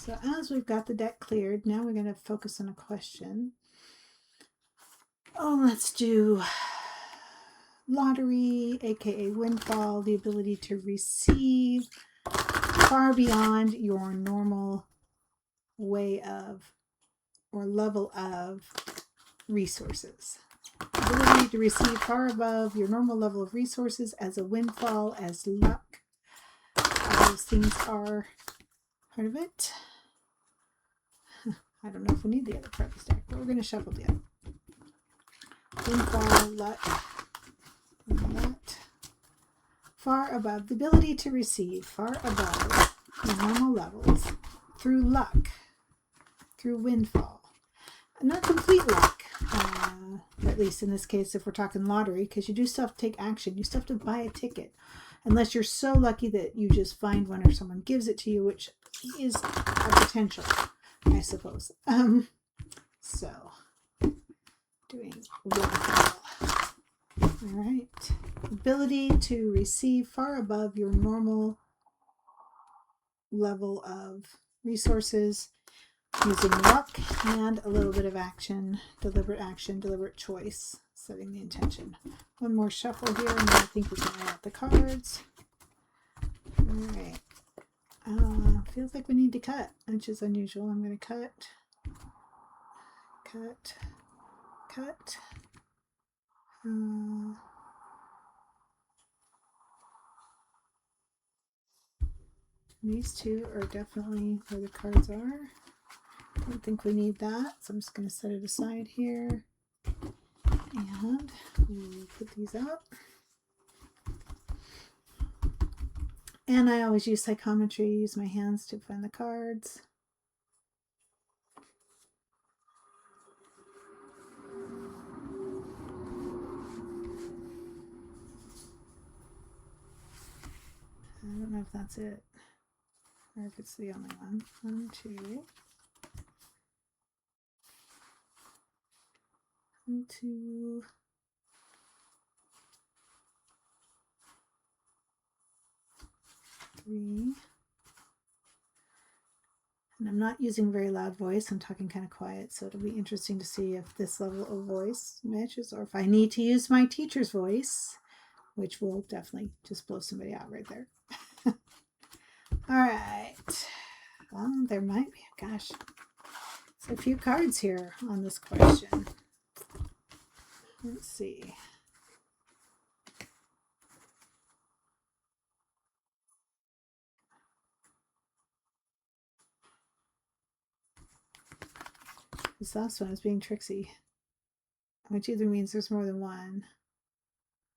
So as we've got the deck cleared, now we're going to focus on a question. Oh, let's do lottery, aka windfall, the ability to receive far beyond your normal way of or level of resources. Ability to receive far above your normal level of resources as a windfall, as luck. All those things are part of it. I don't know if we need the other part of the deck, but we're going to shuffle the other. Windfall, luck, that. Far above, the ability to receive far above your normal levels through luck, through windfall. Not complete luck, at least in this case if we're talking lottery, because you do still have to take action. You still have to buy a ticket, unless you're so lucky that you just find one or someone gives it to you, which is a potential, I suppose. So, doing windfall. All right. Ability to receive far above your normal level of resources using luck and a little bit of action, deliberate choice, setting the intention. One more shuffle here, and then I think we can add out the cards. All right. Feels like we need to cut, which is unusual. I'm going to cut. These two are definitely where the cards are. Don't think we need that, so I'm just going to set it aside here. And we'll put these up. And I always use psychometry, use my hands to find the cards. I don't know if that's it, or if it's the only one. 1, 2. 1, 2. 3. And I'm not using very loud voice. I'm talking kind of quiet, so it'll be interesting to see if this level of voice matches, or if I need to use my teacher's voice, which will definitely just blow somebody out right there. All right. Well, there might be, gosh, it's a few cards here on this question. Let's see. This last one is being tricksy, which either means there's more than one,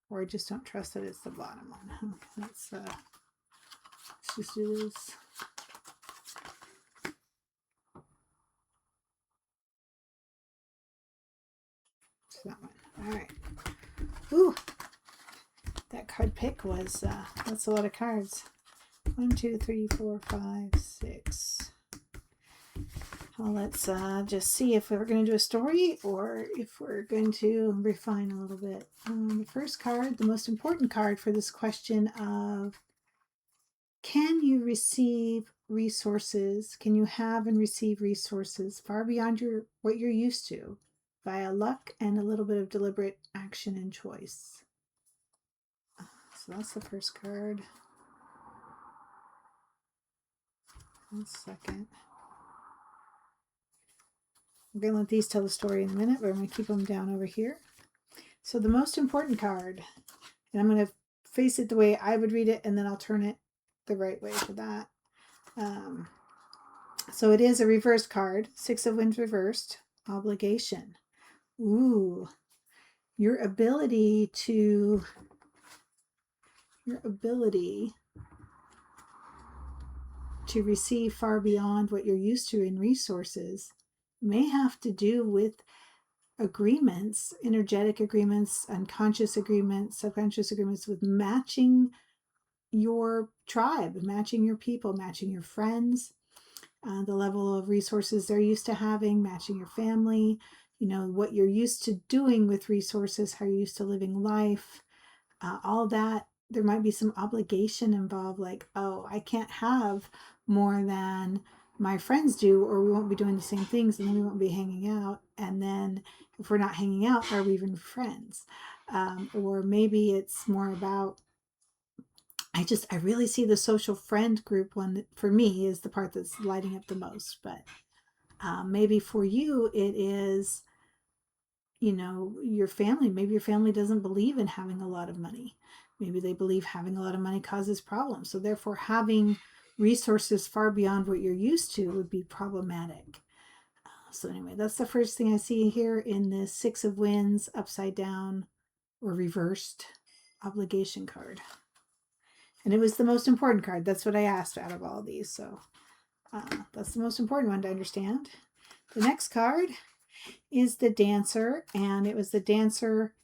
or I just don't trust that it's the bottom one. Okay, let's just do this. It's that one. All right. Ooh, that card pick was that's a lot of cards. 1, 2, 3, 4, 5, 6. Well, let's just see if we're going to do a story or if we're going to refine a little bit. The first card, the most important card for this question of can you receive resources? Can you have and receive resources far beyond what you're used to via luck and a little bit of deliberate action and choice? So that's the first card. And second. I'm going to let these tell the story in a minute, but I'm going to keep them down over here. So the most important card, and I'm going to face it the way I would read it, and then I'll turn it the right way for that. So it is a reversed card, 6 of Wands reversed, obligation. Ooh, your ability to receive far beyond what you're used to in resources may have to do with agreements, energetic agreements, unconscious agreements, subconscious agreements with matching your tribe, matching your people, matching your friends, the level of resources they're used to having, matching your family, what you're used to doing with resources, how you're used to living life, all that. There might be some obligation involved, like, oh, I can't have more than my friends do, or we won't be doing the same things, and then we won't be hanging out. And then if we're not hanging out, are we even friends? Or maybe it's more about, I really see the social friend group one for me is the part that's lighting up the most. But maybe for you, it is, your family. Maybe your family doesn't believe in having a lot of money. Maybe they believe having a lot of money causes problems. So therefore, having resources far beyond what you're used to would be problematic. So anyway, that's the first thing I see here in this Six of Wands upside down or reversed obligation card. And it was the most important card. That's what I asked out of all of these. So that's the most important one to understand. The next card is the Dancer, and it was the Dancer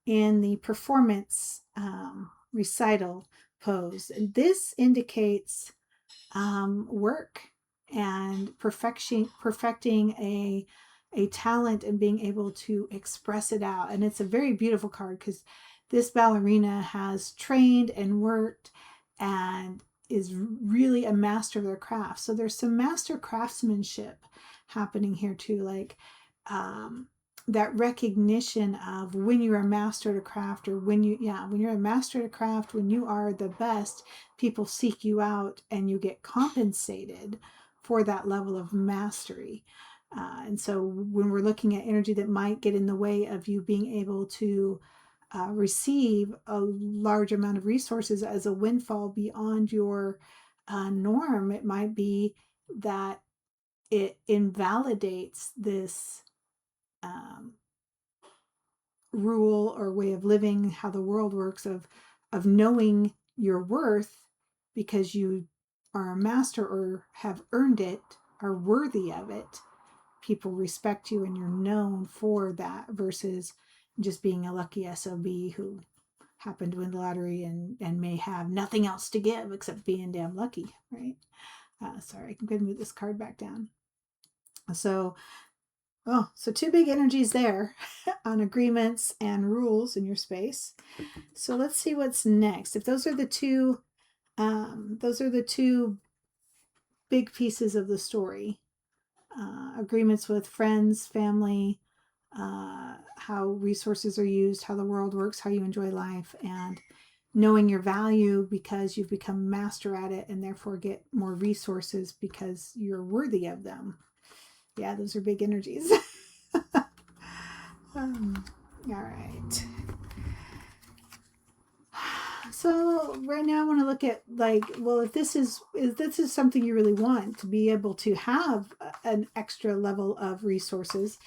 in the performance recital pose. And this indicates work and perfecting a talent and being able to express it out. And it's a very beautiful card because this ballerina has trained and worked and is really a master of their craft. So there's some master craftsmanship happening here too, like that recognition of when you're a master at a craft, or when you're a master at a craft, when you are the best, people seek you out and you get compensated for that level of mastery. And so when we're looking at energy that might get in the way of you being able to receive a large amount of resources as a windfall beyond your norm, it might be that it invalidates this rule or way of living, how the world works, of knowing your worth because you are a master or have earned it, are worthy of it. People respect you and you're known for that, versus just being a lucky SOB who happened to win the lottery and may have nothing else to give except being damn lucky, right? Sorry, I can go ahead and move this card back down. So two big energies there on agreements and rules in your space. So let's see what's next. If those are the two big pieces of the story, agreements with friends, family, how resources are used, how the world works, how you enjoy life, and knowing your value because you've become master at it and therefore get more resources because you're worthy of them. Yeah, those are big energies. All right. So right now I want to look at, like, well, if this is something you really want, to be able to have an extra level of resources,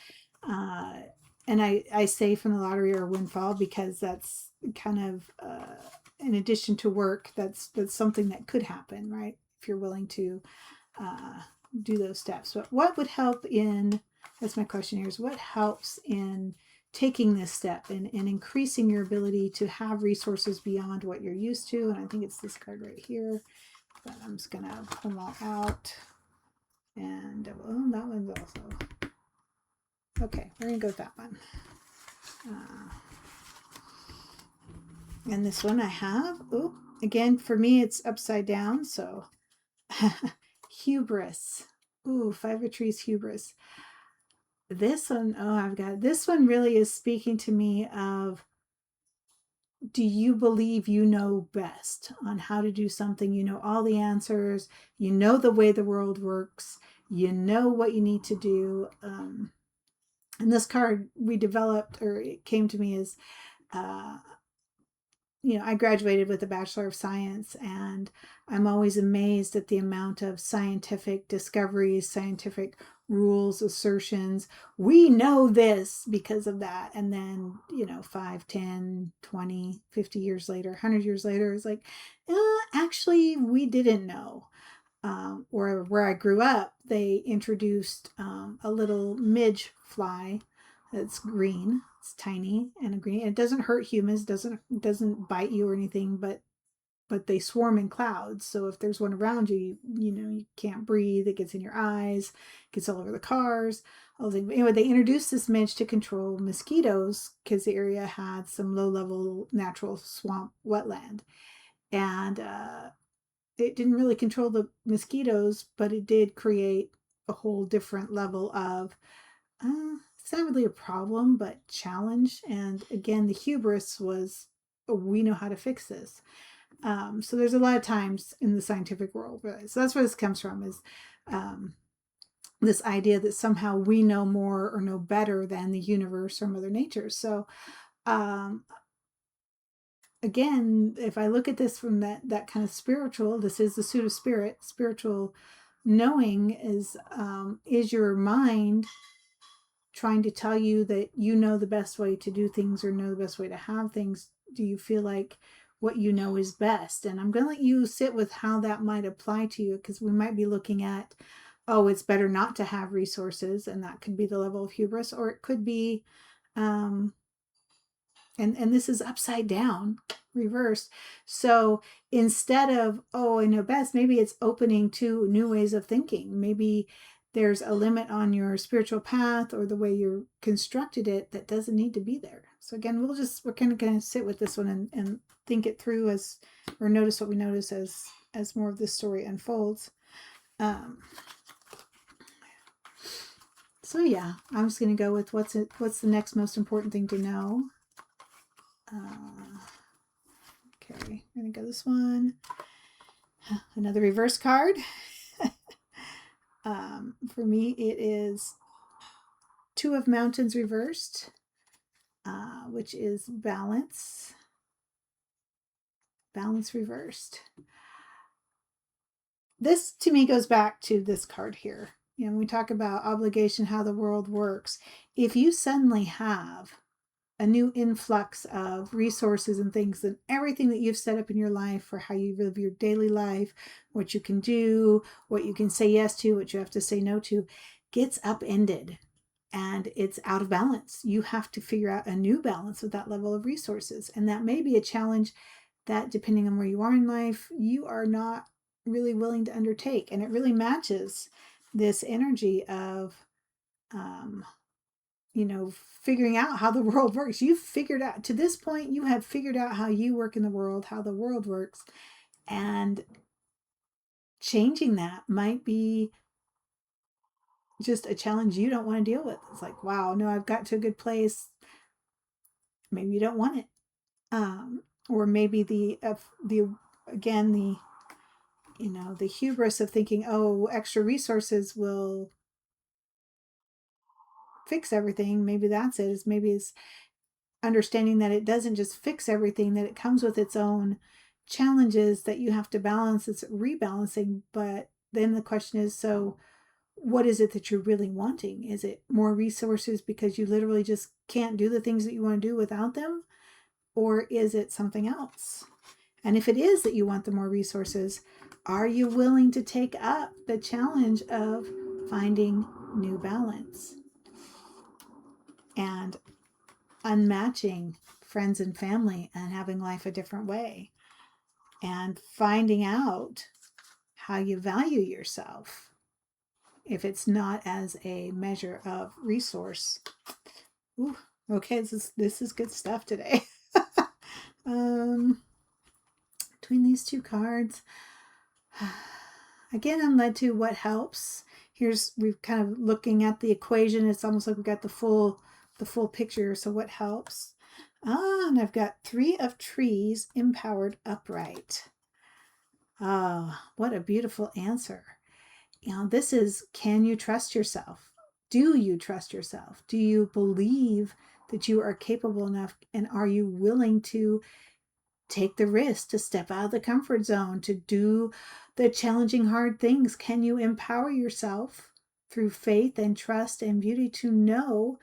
and I say from the lottery or windfall because that's kind of in addition to work, that's something that could happen, right? If you're willing to do those steps. But what would help in, that's my question here, is what helps in taking this step and increasing your ability to have resources beyond what you're used to? And I think it's this card right here, but I'm just gonna pull them all out. And that one's also okay. We're gonna go with that one. And this one I have, again, for me it's upside down, so hubris. Five of Trees, hubris. This one, this one really is speaking to me of, do you believe you know best on how to do something? You know all the answers, you know the way the world works, you know what you need to do. And this card we developed, or it came to me as, I graduated with a Bachelor of Science, and I'm always amazed at the amount of scientific discoveries, scientific rules, assertions. We know this because of that. And then, 5, 10, 20, 50 years later, 100 years later, it's like, actually, we didn't know. Or where I grew up, they introduced a little midge fly that's green. It's tiny and a green. It doesn't hurt humans, doesn't bite you or anything, but they swarm in clouds. So if there's one around you, you can't breathe. It gets in your eyes, gets all over the cars. Anyway, they introduced this midge to control mosquitoes because the area had some low-level natural swamp wetland, and it didn't really control the mosquitoes, but it did create a whole different level of, it's not really a problem, but challenge. And again, the hubris was, oh, we know how to fix this. So there's a lot of times in the scientific world, right? So that's where this comes from, is this idea that somehow we know more or know better than the universe or Mother Nature. So again, if I look at this from that kind of spiritual, this is the suit of spirit, spiritual knowing is your mind trying to tell you that you know the best way to do things or know the best way to have things? Do you feel like what you know is best? And I'm going to let you sit with how that might apply to you, because we might be looking at, oh, it's better not to have resources, and that could be the level of hubris, or it could be, and this is upside down, reversed. So instead of, oh, I know best, maybe it's opening to new ways of thinking. Maybe there's a limit on your spiritual path or the way you're constructed it that doesn't need to be there. So again, we're kind of going to sit with this one and think it through as, or notice what we notice as more of this story unfolds. So yeah, I'm just going to go with what's the next most important thing to know. Okay, I'm going to go this one. Another reverse card. For me, it is Two of Mountains reversed, which is balance. Balance reversed. This to me goes back to this card here. You know, when we talk about obligation, how the world works, if you suddenly have a new influx of resources and things, and everything that you've set up in your life for how you live your daily life, what you can do, what you can say yes to, what you have to say no to, gets upended and it's out of balance. You have to figure out a new balance with that level of resources. And that may be a challenge that, depending on where you are in life, you are not really willing to undertake. And it really matches this energy of, figuring out how the world works. You've figured out, to this point, you have figured out how you work in the world, how the world works. And changing that might be just a challenge you don't want to deal with. It's like, wow, no, I've got to a good place. Maybe you don't want it. Or maybe the hubris of thinking, oh, extra resources will fix everything. Maybe that's it. Maybe it's understanding that it doesn't just fix everything, that it comes with its own challenges that you have to balance. It's rebalancing. But then the question is, so what is it that you're really wanting? Is it more resources because you literally just can't do the things that you want to do without them? Or is it something else? And if it is that you want the more resources, are you willing to take up the challenge of finding new balance and unmatching friends and family and having life a different way and finding out how you value yourself if it's not as a measure of resource? Ooh, okay, this is good stuff today. Between these two cards, again, I'm led to what helps. We're kind of looking at the equation. It's almost like we've got the full picture. So what helps? And I've got Three of Trees, empowered upright. What a beautiful answer. This is, can you trust yourself? Do you trust yourself? Do you believe that you are capable enough? And are you willing to take the risk to step out of the comfort zone, to do the challenging, hard things? Can you empower yourself through faith and trust and beauty to know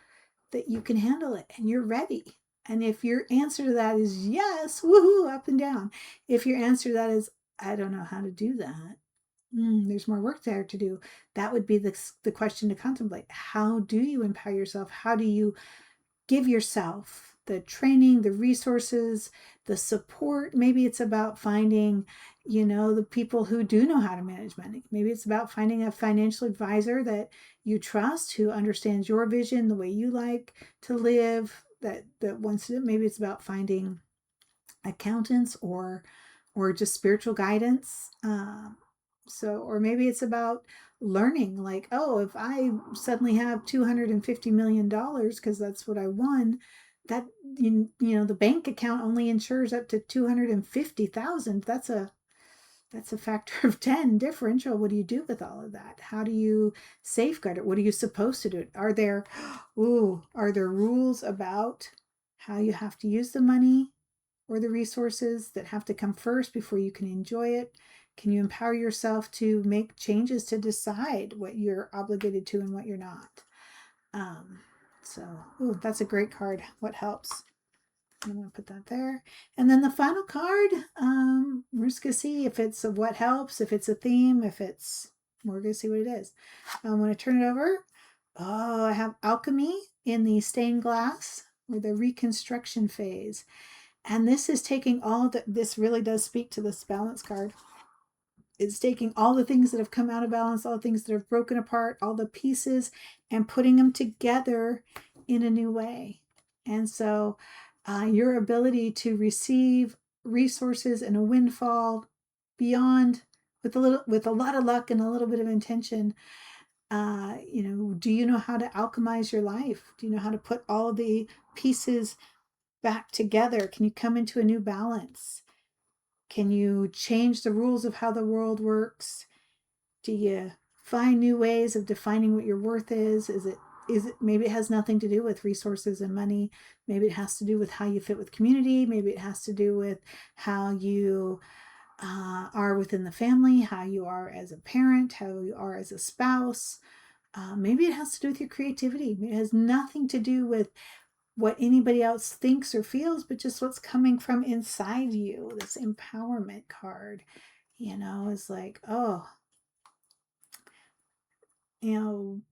that you can handle it and you're ready? And if your answer to that is yes, woohoo, up and down. If your answer to that is, I don't know how to do that, there's more work there to do, that would be the question to contemplate. How do you empower yourself? How do you give yourself the training, the resources, the support? Maybe it's about finding, the people who do know how to manage money. Maybe it's about finding a financial advisor that you trust, who understands your vision, the way you like to live, that wants to. Maybe it's about finding accountants or or just spiritual guidance. Or maybe it's about learning, like, oh, if I suddenly have $250 million because that's what I won, that, the bank account only insures up to 250,000. That's a factor of 10 differential. What do you do with all of that? How do you safeguard it? What are you supposed to do? Are there rules about how you have to use the money or the resources that have to come first before you can enjoy it? Can you empower yourself to make changes to decide what you're obligated to and what you're not? That's a great card. What helps? I'm going to put that there. And then the final card, we're just going to see if it's a what helps, if it's a theme, we're going to see what it is. I'm going to turn it over. Oh, I have alchemy in the stained glass or the reconstruction phase. And this is taking this really does speak to this balance card. It's taking all the things that have come out of balance, all the things that have broken apart, all the pieces, and putting them together in a new way. And so your ability to receive resources and a windfall beyond, with a lot of luck and a little bit of intention. Do you know how to alchemize your life? Do you know how to put all the pieces back together? Can you come into a new balance? Can you change the rules of how the world works? Do you find new ways of defining what your worth is? Is it maybe it has nothing to do with resources and money. Maybe it has to do with how you fit with community. Maybe it has to do with how you are within the family, how you are as a parent, how you are as a spouse. Maybe it has to do with your creativity. It has nothing to do with what anybody else thinks or feels, but just what's coming from inside you. This empowerment card, is like, oh,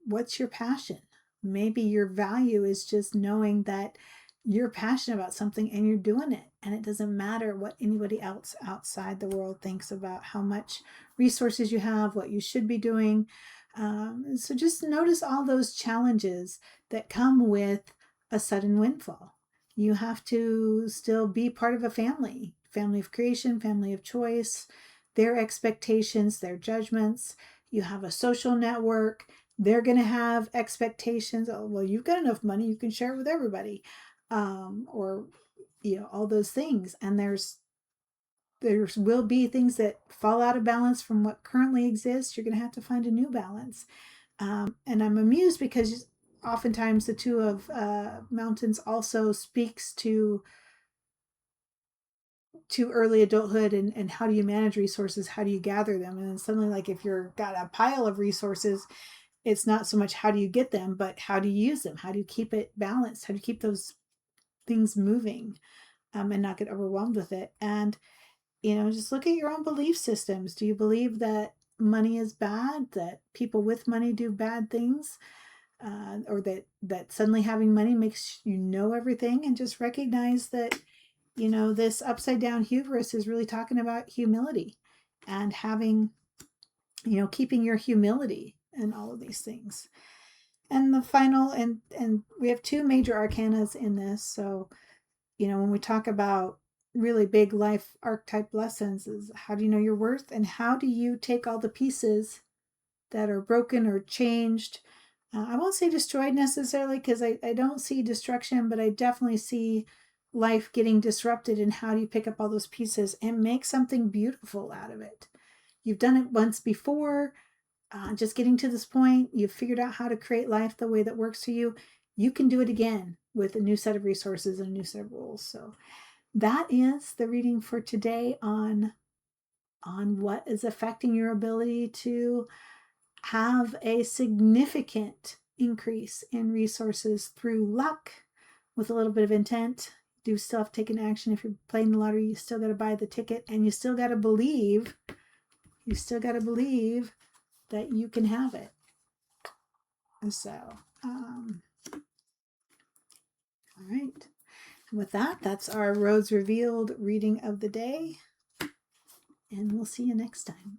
what's your passion? Maybe your value is just knowing that you're passionate about something and you're doing it. And it doesn't matter what anybody else outside the world thinks about how much resources you have, what you should be doing. So just notice all those challenges that come with a sudden windfall. You have to still be part of a family of creation, family of choice, their expectations, their judgments. You have a social network. They're going to have expectations. Oh, well, you've got enough money, you can share it with everybody. All those things. And there will be things that fall out of balance from what currently exists. You're going to have to find a new balance. And I'm amused because oftentimes the Two of Mountains also speaks to early adulthood and how do you manage resources, how do you gather them, and then suddenly, like, if you're got a pile of resources, it's not so much how do you get them, but how do you use them, how do you keep it balanced, how do you keep those things moving, and not get overwhelmed with it. And just look at your own belief systems. Do you believe that money is bad, that people with money do bad things, or that suddenly having money makes you know everything? And just recognize that this upside down hubris is really talking about humility and having, keeping your humility and all of these things. And the final, and we have two major arcanas in this. So, when we talk about really big life archetype lessons, is how do you know your worth, and how do you take all the pieces that are broken or changed? I won't say destroyed necessarily, because I don't see destruction, but I definitely see life getting disrupted. And how do you pick up all those pieces and make something beautiful out of it? You've done it once before, just getting to this point, you've figured out how to create life the way that works for you. You can do it again with a new set of resources and a new set of rules. So that is the reading for today on what is affecting your ability to have a significant increase in resources through luck with a little bit of intent. You do still have to take an action. If you're playing the lottery, you still got to buy the ticket, and you still got to believe that you can have it. So, all right. And with that, that's our Roads Revealed reading of the day. And we'll see you next time.